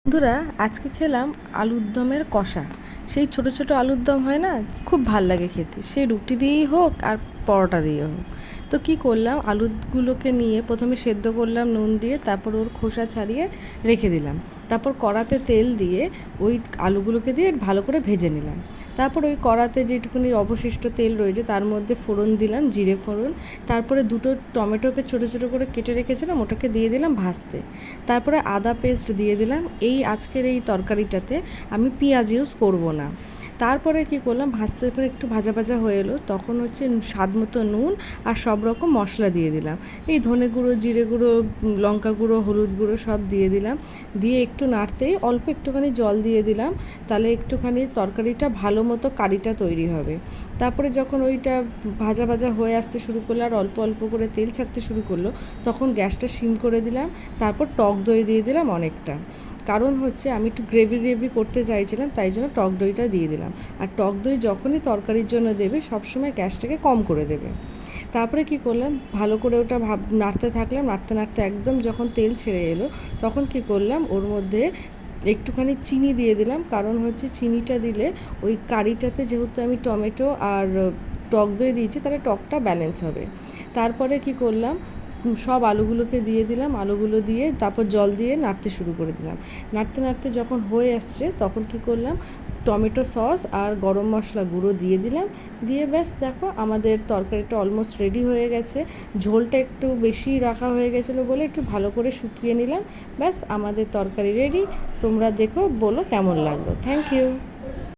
বন্ধুরা, আজকে খেলাম আলুর দমের কষা। সেই ছোট ছোট আলুর দম হয় না, খুব ভাল লাগে খেতে, সে রুটি দিয়েই হোক আর পরোটা দিয়ে হোক। তো কি করলাম, আলুগুলোকে নিয়ে প্রথমে সেদ্ধ করলাম নুন দিয়ে, তারপর ওর খোসা ছাড়িয়ে রেখে দিলাম। তারপর কড়াতে তেল দিয়ে ওই আলুগুলোকে দিয়ে ভালো করে ভেজে নিলাম। তারপর ওই কড়াতে যেটুকুনি অবশিষ্ট তেল রয়েছে তার মধ্যে ফোড়ন দিলাম, জিরে ফোড়ন। তারপরে দুটো টমেটোকে ছোটো ছোটো করে কেটে রেখেছিলাম, ওটাকে দিয়ে দিলাম ভাজতে। তারপরে আদা পেস্ট দিয়ে দিলাম। আজকের এই তরকারিটাতে আমি পেঁয়াজ ইউজ করব না। তারপরে কি করলাম, ভাজতে যখন একটু ভাজা ভাজা হয়ে এলো তখন স্বাদ মতো নুন আর সব রকম মশলা দিয়ে দিলাম। এই ধনে গুঁড়ো, জিরে গুঁড়ো, লঙ্কা গুঁড়ো, হলুদ গুঁড়ো সব দিয়ে দিলাম। দিয়ে একটু নাড়তেই অল্প একটুখানি জল দিয়ে দিলাম, তাহলে একটুখানি তরকারিটা ভালো মতো কারিটা তৈরি হবে। তারপরে যখন ওইটা ভাজা ভাজা হয়ে আসতে শুরু করলো আর অল্প অল্প করে তেল ছাড়তে শুরু করলো, তখন গ্যাসটা সিম করে দিলাম। তারপর টক দই দিয়ে দিলাম অনেকটা, কারণ আমি একটু গ্রেভি গ্রেভি করতে চাইছিলাম, তাই জন্য টক দইটা দিয়ে দিলাম। আর টক দই যখনই তরকারির জন্য দেবে সবসময় গ্যাসটাকে কম করে দেবে। তারপরে কি করলাম, ভালো করে ওটা নাড়তে থাকলাম, নাড়তে নাড়তে একদম যখন তেল ছেড়ে এলো তখন কি করলাম, ওর মধ্যে একটুখানি চিনি দিয়ে দিলাম। কারণ চিনিটা দিলে ওই কারিটাতে যেহেতু আমি টমেটো আর টক দই দিয়েছি, তাহলে টকটা ব্যালেন্স হবে। তারপরে কি করলাম, সব আলুগুলোকে দিয়ে দিলাম, আলুগুলো দিয়ে তারপর জল দিয়ে নাড়তে শুরু করে দিলাম। নাড়তে নাড়তে যখন হয়ে আসছে তখন কি করলাম, টমেটো সস আর গরম মশলা গুঁড়ো দিয়ে দিলাম। দিয়ে ব্যাস দেখো, আমাদের তরকারিটা অলমোস্ট রেডি হয়ে গেছে। ঝোলটা একটু বেশি রাখা হয়ে গেছিলো বলে একটু ভালো করে শুকিয়ে নিলাম। ব্যাস আমাদের তরকারি রেডি। তোমরা দেখো, বলো কেমন লাগলো। Thank you.